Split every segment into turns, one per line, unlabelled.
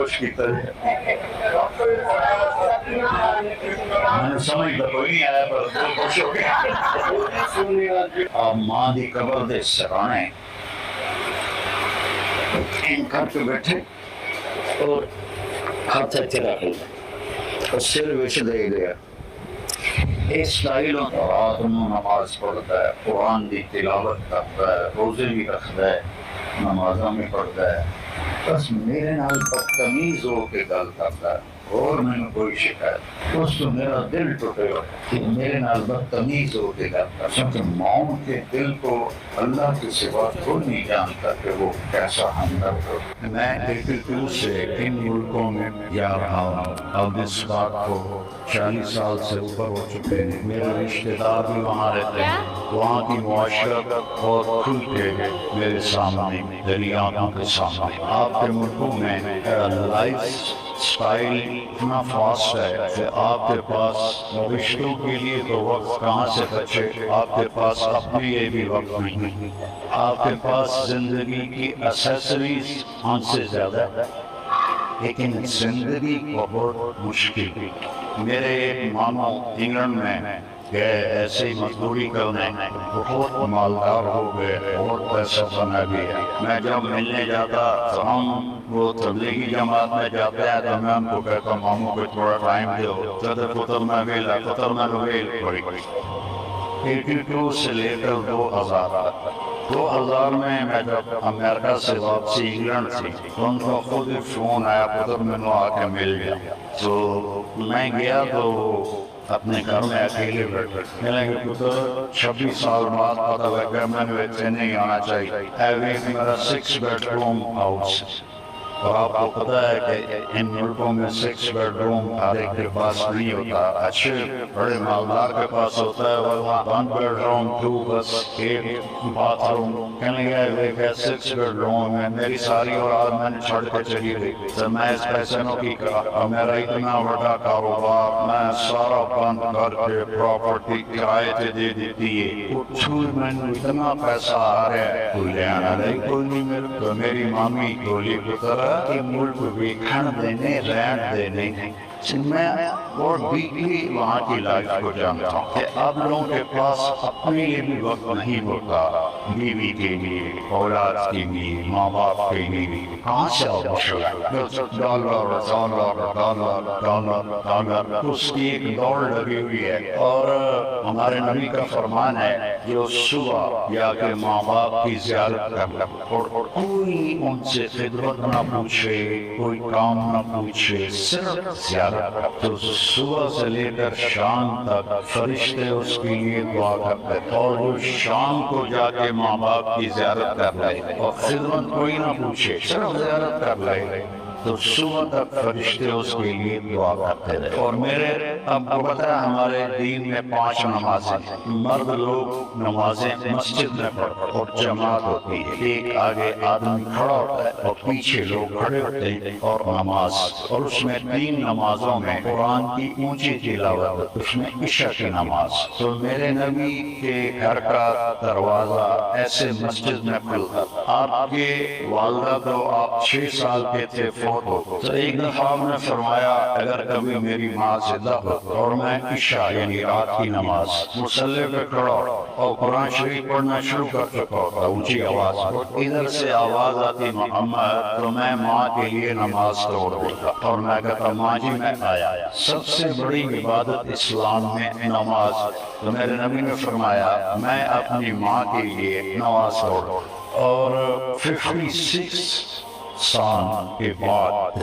خوش کیتا ہے میں سمجھ تو کوئی نہیں آیا پر دل خوش ہو گیا آپ ماں دی قبر دے سرانے ان کر کے بیٹھے اور ہاتھ اچھے رکھ لیا اور سر وچ دے دیا اس سٹائلوں رات نو نماز پڑھتا ہے قرآن دی تلاوت کرتا ہے روزے بھی رکھتا ہے نمازاں میں پڑھتا ہے بس میرے نال بدتمیز ہو کے گل کرتا ہے اور میں نے کوئی شکایت اس تو میرا دل ٹوٹے گا کہ میرے نال بدتمیز ہو کے گل کرتا ہے ماؤں کے دل کو اللہ کے سوا کوئی نہیں جانتا کہ وہ کیسا ہمدرد ہو میں 82 سے ان ملکوں میں جا رہا ہوں اب اس بات کو 40 سال سے اوپر ہو چکے ہیں میرے رشتے دار بھی وہاں رہتے ہیں وہاں کی معاشرت اور کھل کے میرے سامنے میری آنکھوں کے سامنے آپ کے ملکوں میں لائف سٹائل اتنا فاسٹ ہے کہ آپ کے پاس رشتوں کے لیے تو وقت کہاں سے بچے آپ کے پاس اپنے لیے بھی وقت نہیں آپ کے پاس زندگی کی اسیسریز ہم سے زیادہ ہے لیکن زندگی کو بہت مشکل میرے ایک ماموں انگلینڈ میں گئے ایسے ہی مزدوری کرنے بہت مالدار ہو گئے بہت پیسہ بنا گیا میں جب ملنے جاتا تو ہم وہ تبلیغی جماعت میں جاتے ہیں تو میں ان کو کہتا ماموں کو تھوڑا ٹائم دو جب قطر میں ویلا قطر میں ویل پڑی 82 سے لے کر 2000 میں جب امریکہ سے واپسی انگلینڈ تھی تو ان کو خود فون آیا قطر میں نو آ کے مل گیا تو میں گیا تو اپنے گھر میں اکیلے بیٹھے ملیں گے پتر 26 سال بعد پتہ لگا میں نے اتنے نہیں آنا چاہیے ایویں میرا 6 بیڈ روم ہاؤس اور آپ کو پتہ ہے کہ ان ملکوں میں 6 بیڈ روم ہر ایک کے پاس نہیں ہوتا اچھے بڑے مالدار کے پاس ہوتا ہے وہ 1 بیڈ روم 2 بس 1 باتھ روم کہنے گیا کہ 6 بیڈ روم ہے میری ساری اولاد میں نے چھوڑ کے چلی گئی تو میں اس پیسے نو کی کرا میرا اتنا بڑا کاروبار میں سارا بند کر کے پراپرٹی کرائے تے دے دیتی ہے چھوڑ میں نے اتنا پیسہ آ رہا ہے کوئی لینا نہیں کوئی نہیں تو میری مامی بولی پتر کہ ملک ویکھن دینے رہن دینے میں اور ڈیپلی وہاں کی لائف کو جانتا ہوں کہ اب لوگوں کے پاس اپنے لیے بھی وقت نہیں ہوتا بیوی کے لیے اولاد کے لیے ماں باپ کے لیے کہاں سے ڈالر اس کی ایک دوڑ لگی ہوئی ہے اور ہمارے نبی کا فرمان ہے جو صبح یا کہ ماں باپ کی زیارت کر اور کوئی ان سے خدمت نہ پوچھے کوئی کام نہ پوچھے صرف زیارت تو صبح سے لے کر شام تک فرشتے اس کے لیے دعا کرتے اور وہ شام کو جا کے ماں باپ کی زیارت کر لے اور خدمت کوئی نہ پوچھے صرف زیارت کر لے تو صبح تک فرشتے اس کے لیے دعا کرتے رہے اور میرے اب کو پتہ ہے ہمارے دین میں 5 نمازیں مرد لوگ نمازیں مسجد میں پڑھتے اور جماعت ہوتی ہے ایک آگے آدمی کھڑا ہوتا ہے اور پیچھے لوگ کھڑے ہوتے ہیں اور نماز اور اس میں 3 نمازوں میں قرآن کی اونچی تلاوت اس میں عشاء کی نماز تو میرے نبی کے گھر کا دروازہ ایسے مسجد میں کھلتا آپ کے والدہ تو آپ 6 سال کے تھے تو ایک دفعہ میں نے فرمایا اگر کبھی میری ماں زندہ ہو اور میں عشاء یعنی رات کی نماز مصلی پہ کھڑا اور قرآن شریف پڑھنا شروع کر چکا ہوتا اونچی آواز ادھر سے آواز آتی محمد تو میں ماں کے لیے نماز توڑ دیتا اور میں کہتا ماں جی میں آیا سب سے بڑی عبادت اسلام میں نماز تو میرے نبی نے فرمایا میں اپنی ماں کے لیے نماز توڑ اور 56 سال کے بعد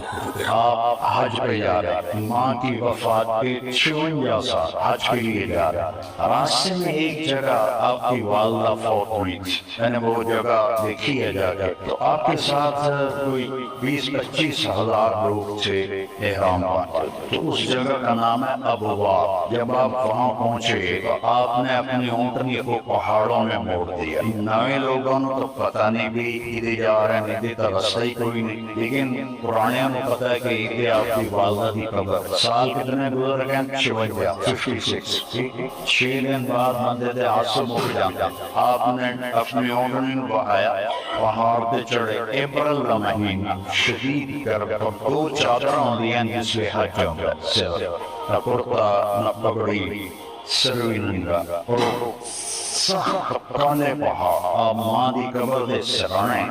آپ حج پہ جا رہے ہیں ماں کی وفات کے 56 سال حج کے لیے جا رہے ہیں راستے میں ایک جگہ آپ کی والدہ فوت ہوئی تھی میں نے وہ جگہ دیکھی ہے جا کے تو آپ کے ساتھ کوئی 20-25 ہزار لوگ تھے احرام باندھے تو اس جگہ کا نام ہے ابوا جب آپ وہاں پہنچے تو آپ نے اپنی اونٹنی کو پہاڑوں میں موڑ دیا نئے لوگوں نے تو پتہ نہیں بھی ادھر جا رہے ہیں ادھر رستہ ہی کوئی نہیں، لیکن پرانیاں کو پتا ہے کہ یہ آپ کی والدہ کی قبر۔ سال کتنے گزر گئے؟ 56۔ 6 دن بعد بندے دے ہاتھ سے مک جاتا۔ آپ نے اپنی اونٹنی کو بہایا، پہاڑ پہ چڑھے۔ اپریل کا مہینہ، شدید گرم، 2 چادر ہوندیاں جس لئے حج ہوندہ، نہ کرتا نہ پگڑی، سروی ننگا، اور سخت کالے پہاڑ۔ آپ ماں دی قبر دے سرانے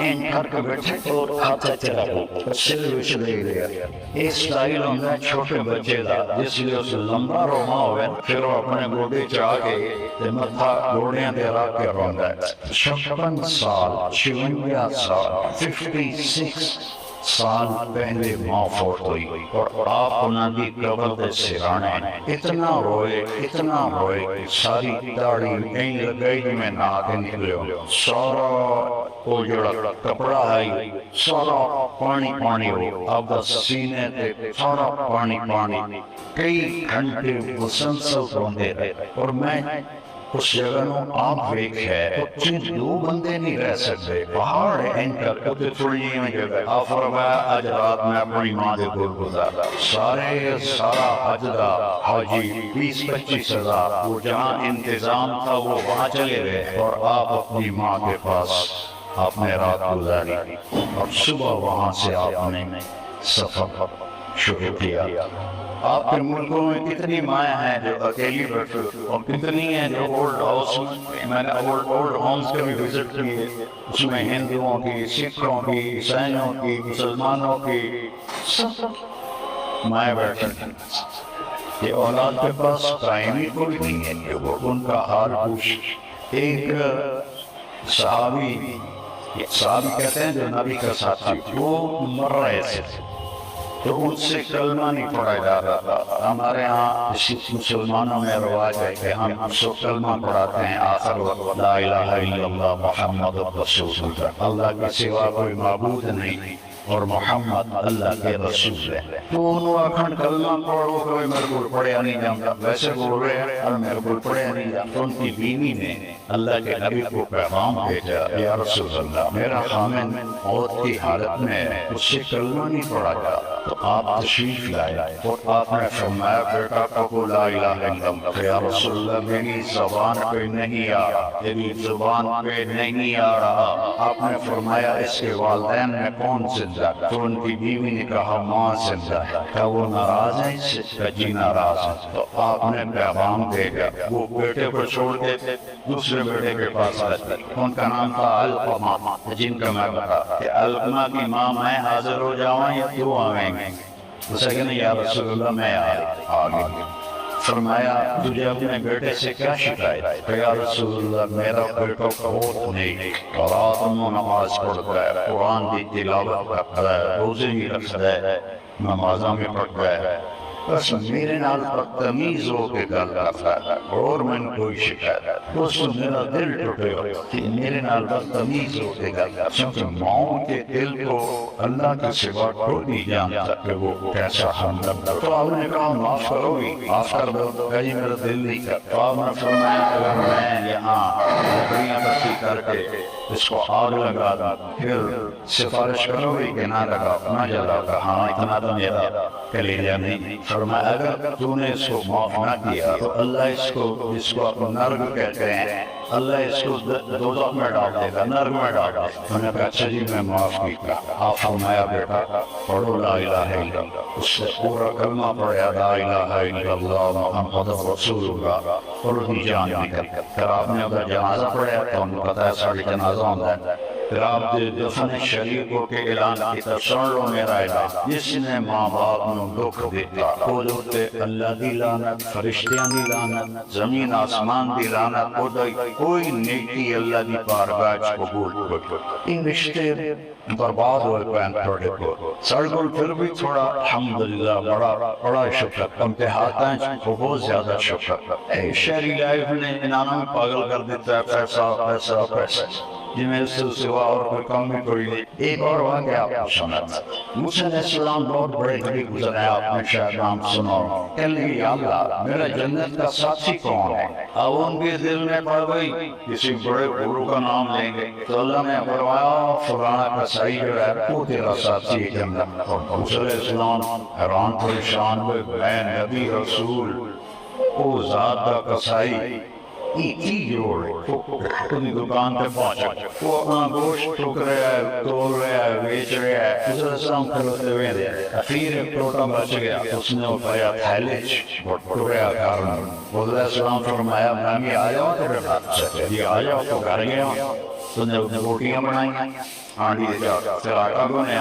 این کر کے بیٹھے اور کھاتے چلا ہو، سر وچ لے لیا۔ یہ سٹائل ہوندہ ہے چھوٹے بچے دا، جس لئے اسے لمبا روما ہوئے، پھر وہ اپنے گوڑے چاہ کے متھا گوڑیاں دے رکھ کے روندہ ہے۔ 56 سال، 56 سال، 56 سال پہلے ماں فوت ہوئی، اور آپ انہاں دی قبر دے سرانے اتنا روئے، ساری داڑھی نہیں لگائی جو میں نہ کے نکلے ہو۔ سارا وہ جڑا کپڑا ہے، سارا پانی ہو، آپ دا سینے تے سارا پانی، کئی گھنٹے مسلسل روندے رہے۔ اور میں اس جگہ نو آپ ویک ہے، اتنے 2 بندے نہیں رہ سکتے، پہاڑ ہے ان کا، اتنے تھوڑی میں جگہ۔ آپ فرمایا آج رات میں اپنی ماں دے گل گزارا، سارا حج دا حاجی 20-25 ہزار، وہ جہاں انتظام تھا وہ وہاں چلے گئے، اور آپ اپنی ماں کے پاس آپ نے رات گزاری، اور صبح وہاں سے آپ نے سفر شروع کیا۔ آپ کے ملکوں میں کتنی مائیں ہیں جو اکیلی بیٹھے، اور کتنی ہیں جو اولڈ ہاؤس میں نے اولڈ ہومز کے بھی وزٹ کیے، اس میں ہندوؤں کی، سکھوں کی، عیسائیوں کی، مسلمانوں کی، سب مائیں بیٹھے۔ یہ اولاد کے پاس ٹائم ہی کوئی نہیں ہے کہ وہ ان کا حال پوچھ۔ ایک صحابی کہتے ہیں جو نبی کا ساتھی، وہ مر رہے تھے تو ان سے کلمہ نہیں پڑھا جا رہا تھا۔ ہمارے ہاں مسلمانوں میں رواج ہے کہ ہم کلمہ پڑھاتے ہیں آخر وقت، لا الہ الا اللہ محمد رسول اللہ، اللہ کے سوا کوئی معبود نہیں اور محمد اللہ کے رسول ہے۔ تو انہوں اکھنڈ کلمہ پڑھو کوئی میرے کو پڑھیا نہیں جانتا، ویسے بول رہے ہیں اور میرے کو پڑھیا نہیں جانتا۔ ان کی بیوی نے اللہ کے نبی کو پیغام بھیجا، یا رسول اللہ میرا خامن موت کی حالت میں ہے، اس سے کلمہ نہیں پڑھا جا، تو آپ تشریف لائے، اور آپ نے فرمایا بیٹا کہو لا الہ الا اللہ۔ یا رسول اللہ میری زبان پہ نہیں آ رہا، میری زبان پہ نہیں آ رہا۔ آپ نے فرمایا اس کے والدین میں کون زندہ؟ تو ان کی بیوی نے کہا ماں زندہ ہے۔ کیا وہ ناراض ہیں اس سے؟ کہا جی ناراض ہیں۔ تو آپ نے پیغام بھیجا، وہ بیٹے کو چھوڑ کے دوسرے بیٹے کے پاس آئے، ان کا نام تھا علقمہ، جن کا میں بتا کہ علقمہ کی ماں میں حاضر ہو جاؤں یا تو آئیں گے؟ اسے کہنے یا رسول اللہ میں آگے۔ فرمایا تجھے اپنے بیٹے سے کیا شکایت ہے؟ کہ یا رسول اللہ میرا بیٹا بہت نیک، رات میں نماز پڑھتا ہے، قرآن کی تلاوت کرتا ہے، روزے بھی رکھتا ہے، نمازاں بھی پڑھتا ہے، بس میرے نال بدتمیز ہو کے گل کرتا ہے اور میں نے کوئی شکایت ہے۔ اس سے میرا دل ٹوٹے ہو کہ میرے نال بدتمیز ہو کے گل کرتا، کیونکہ ماؤں کے دل کو اللہ کے سوا کوئی نہیں جانتا کہ وہ کیسا ہمدرد ہے۔ تو آپ نے کہا معاف کرو گی؟ معاف کر دو۔ کہا جی میرا دل نہیں کرتا۔ تو آپ نے فرمایا اگر میں یہاں لکڑیاں اکٹھی کر کے اس کو آگ لگا دوں پھر سفارش کرو گی کہ نہ لگا نہ جلا؟ کہا ہاں اتنا تو میرا کلیجہ نہیں۔ فرمایا اگر تو نے اس کو معاف نہ کیا تو اللہ اس کو نرگ کہتے ہیں، اللہ اس کو دوزخ میں ڈال دے گا، نرگ میں ڈال دے گا۔ میں نے کہا اچھا جی میں معاف کیا۔ آپ فرمایا بیٹا پڑھو لا الہ الا اللہ۔ اس سے پورا کلمہ پڑھا لا الہ الا اللہ محمد رسول اللہ، اور اس کی جان نکل۔ پھر آپ نے اگر جنازہ پڑھا تو ہم نے بتایا ساڑھی جنازہ ہوتا ہے، پھر آپ دفن شریف کو کے اعلان کی طرف سن لو میرا اعلان، جس نے ماں باپ نو دکھ دیتا وہ لوتے اللہ دی لعنت، فرشتیاں دی لعنت، زمین آسمان دی لعنت، کوئی نیکی اللہ دی بارگاہ قبول کوئی۔ ان رشتے برباد ہوئے پہن تھوڑے کو سڑکل پھر بھی تھوڑا الحمدللہ بڑا شکر امتحاتا ہیں، بہت زیادہ شکر۔ شہری لائف نے انانوں میں پاگل کر دیتا ہے، پیسہ پیسہ پیسہ۔ جنہیں اس سے سوا اور کوئی کام بھی کوئی نہیں. ایک اور واقعہ آپ کو سناتا. موسیٰ علیہ السلام بہت بڑے گھڑی گزرے, آپ نے شاید نام سنا. کہنے لگے یا اللہ میرا جنت کا ساتھی کون ہے؟ اب ان کے دل میں پڑ گئی کسی بڑے گرو کا نام لیں گے تو اللہ نے فرمایا فلانا قصائی جو ہے وہ تیرا ساتھی ہے جنت. اور موسیٰ علیہ السلام حیران پریشان ہوئے, میں نبی رسول او ذات کا قصائی کی جوڑ اپنی دکان پہ پہنچا, وہ اپنا گوشت ٹھوک رہا ہے, توڑ رہا ہے, بیچ رہا ہے. موسیٰ علیہ السلام کھڑوتے ہوئے دے اخیر ایک ٹوٹا بچ گیا, اس نے وہ پایا تھیلچ ٹوڑیا کارن. موسیٰ علیہ السلام فرمایا میں بھی آ جاؤں تیرے بات سے, یہ آ جاؤ تو گھر گیا. تو نے روٹیاں بنائی, آنڈی دیا, پھر آٹا گونے,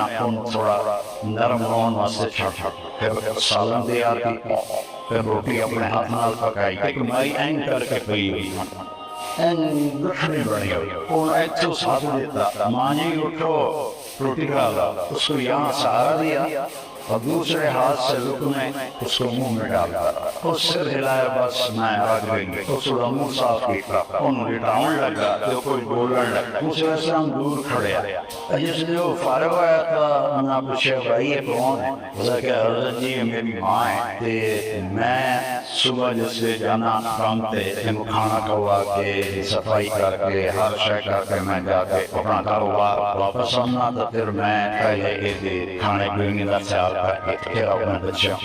تھوڑا نرم ہون واسطے چھٹ, پھر سالن تیار کی, پھر روٹی اپنے ہاتھ نال پکائی, ایک مائی این کر کے پئی ہوئی, این گٹھنی بنی ہوئی. اور ایک تو ساتھ دیتا ماں جی اٹھو روٹی کھا لا, اس کو یہاں سہارا دیا اور دوسرے ہاتھ سے لقمے اس کو منہ میں ڈالتا, اس سے ہلایا بس میں آ گئی. اس کو منہ صاف کیا, ان لٹاؤن لگا تو کوئی بولن لگا. موسیٰ علیہ السلام دور کھڑے آیا, جس نے وہ فارغ آیا تھا انہاں پوچھا بھائی یہ کون ہے؟ بولا کہ حضرت جی میری ماں ہے, تے میں صبح جس سے جانا کام تے کھانا کھوا کے صفائی کر کے ہر شے کر کے میں جا کے اپنا کاروبار واپس آنا, تو پھر میں پہلے کے کھانے پینے کا خیال پھر اپنے بچوں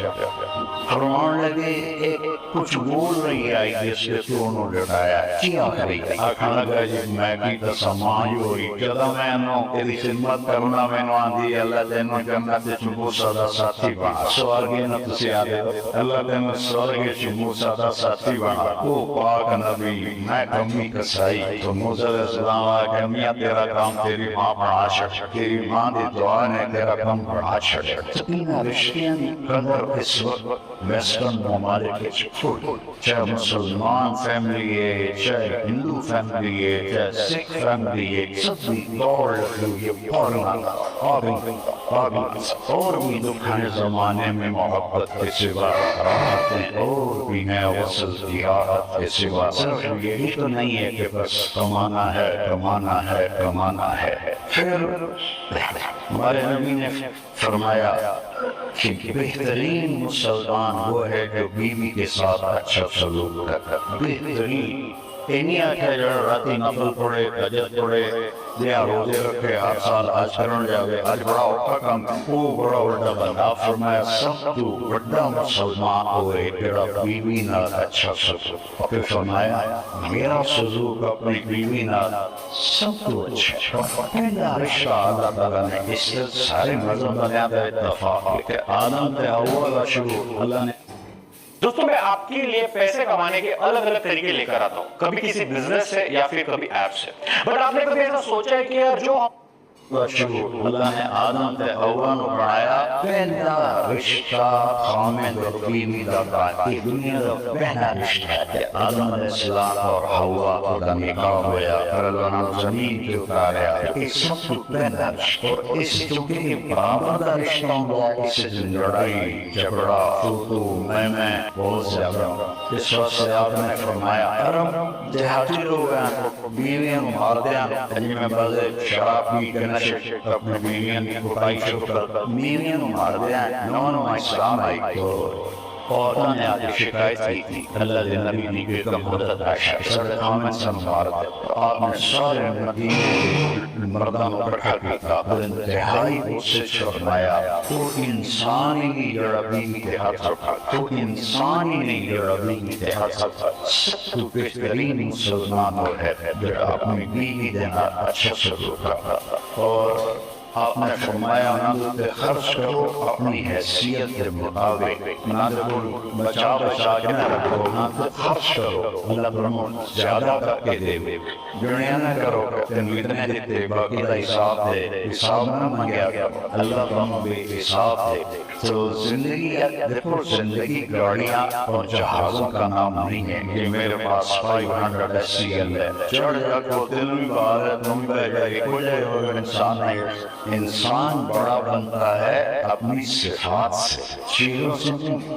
فرمان لگے ایک کچھ بول رہی آئی جس کے تو انہوں لٹایا کیا کری آکھاں لگا جی میں کی تسماج ہوئی جدا میں انہوں تیری خدمت کرنا میں نو آندھی اللہ تینوں جنت چنبو سادہ ساتھی بنا سوال گئے نا تسی آدھے اللہ تینوں سورگے چنبو سادہ ساتھی بنا او پاک نبی میں کمی کسائی تو موسیٰ علیہ السلام آگے میاں تیرا کام تیری ماں بڑھا چھڑ, تیری ماں دی دعا نے تیرا کام بڑھا چھڑ. سکینہ رشتیانی قدر اس وقت ویسٹرن ممالک کے چھوٹ, چاہے مسلمان فیملی ہے, چاہے ہندو فیملی ہے, چاہے سکھ فیملی ہے, سب بھی دور لگی پڑھنا اور بھی دکھانے زمانے میں محبت کے سوا راحتیں اور بھی ہے وصل دیارت کے سوا. صرف یہی تو نہیں ہے کہ بس کمانا ہے کمانا ہے کمانا ہے. پھر ہمارے نبی نے فرمایا کہ بہترین مسلمان وہ ہے جو بیوی کے ساتھ اچھا سلوک کرتا. بہترین اینی آکھا جو راتی نفل پڑھے, تہجد پڑھے, دیا روزے رکھے, ہر سال آج کرن جاوے, آج بڑا اوکھا کام, وہ بڑا بڑا بندہ. فرمایا سب تو بڑا مسلمان ہوئے جڑا بیوی نال اچھا سلوک. پھر فرمایا میرا سلوک اپنی بیوی نال سب تو اچھا. پہلا رشتہ اللہ تعالیٰ نے اس سے سارے مذہب بنیاد اتفاق ہے کہ آدم تے حوا کا شروع اللہ نے.
دوستوں میں آپ کے لیے پیسے کمانے کے الگ الگ طریقے لے کر آتا ہوں, کبھی کسی بزنس سے یا پھر کبھی ایپ سے. بٹ آپ نے کبھی ایسا سوچا ہے کہ یار جو
اللہ نے آدم تے حوا کو بنایا, پہلا رشتہ خامد اور بیوی دا باقی دنیا دا پہلا رشتہ ہے. آدم علیہ السلام اور حوا کا نکاح ہوا, پھر اللہ نے زمین کے اتاریا. یہ سب سے پہلا رشتہ, اور اس چونکہ یہ برابر دا رشتہ ہوا, اس سے لڑائی جھگڑا تو میں بہت زیادہ. اس وقت سے آپ نے فرمایا عرب دیہاتی لوگ ہیں بیویاں مارتے ہیں, جن میں بعض شراب پی کے اپنے بیویاں کی بکائی شروع کر بیویاں مار دیا. نو اسلام آئی تو عورتوں نے آج شکایت کی تھی, اللہ دے نبی نے کہ کم مدد عائشہ سر خامد سے مار دیا. آپ نے سارے مدینے مردان اکٹھا کیا, اور انتہائی غصے سے فرمایا تو انسانی نہیں جڑا بیوی کے ہاتھ رکھا, تو انسانی نہیں جڑا بیوی کے ہاتھ رکھا. سب تو بہترین مسلمان وہ ہے جڑا اپنی بیوی دینا اچھا سلوک کرتا. اور آپ نے فرمایا نہ تو خرچ کرو اپنی حیثیت کے مطابق, نہ تو بچا بچا کے نہ رکھو, نہ تو خرچ کرو اللہ برمو زیادہ کر کے دے. دنیا نہ کرو کہ تم اتنے دیتے باقی کا حساب دے, حساب نہ مانگیا کرو, اللہ برمو بے حساب دے. تو زندگی دیکھو, زندگی گاڑیاں اور جہازوں کا نام نہیں ہے. یہ میرے پاس 500 SCL ہے, چڑھ جا کو دل بھی باہر ہے, تم بہ جائے کھو جائے ہوگا. انسان ہے, انسان بڑا بنتا ہے اپنی صفات سے, چیزوں سے نہیں.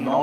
9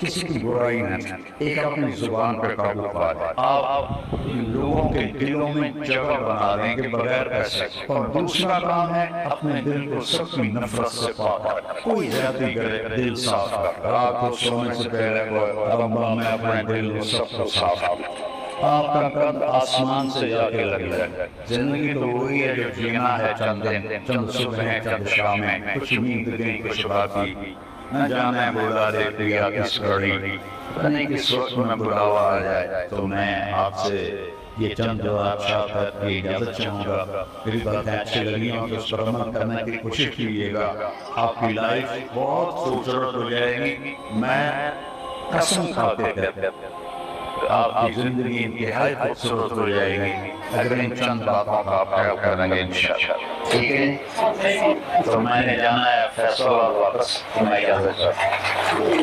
کسی کی برائی نہیں، ایک اپنی زبان پہ قابو پا لیں، آپ لوگوں کے دلوں میں جگہ بنا دیں کہ بغیر پیسے، اور دوسرا کام ہے اپنے دل کو سب کی نفرت سے پاک کر، کوئی زیادتی کرے دل صاف کر، رات کو سونے سے پہلے ربا میں اپنے دل کو سب کو صاف کر، آپ کا قد آسمان سے جا کے لگ جائے۔ زندگی تو وہی ہے جو جینا ہے، چند دن، چند صبح، چند شامیں، کچھ نیند گئی، کچھ باقی، نہ جانے بلا دے دیا کس گھڑی، پتہ نہیں کس وقت میں بلاوا آ جائے۔ تو میں آپ سے یہ چند جواب شاپ کی اجازت چاہوں گا، میری باتیں اچھی لگی ہوں تو اس پر عمل کرنے کی کوشش کیجیے گا، آپ کی لائف بہت خوبصورت ہو جائے گی۔ میں قسم کھا کے کہتا ہوں آپ کی زندگی انتہائی خوبصورت ہو جائے گی اگر ان چند باتوں کا آپ خیال کریں گے انشاءاللہ، ٹھیک ہے؟ تو میں نے جانا ہے فیصل آباد واپس، میں اجازت چاہتا ہوں۔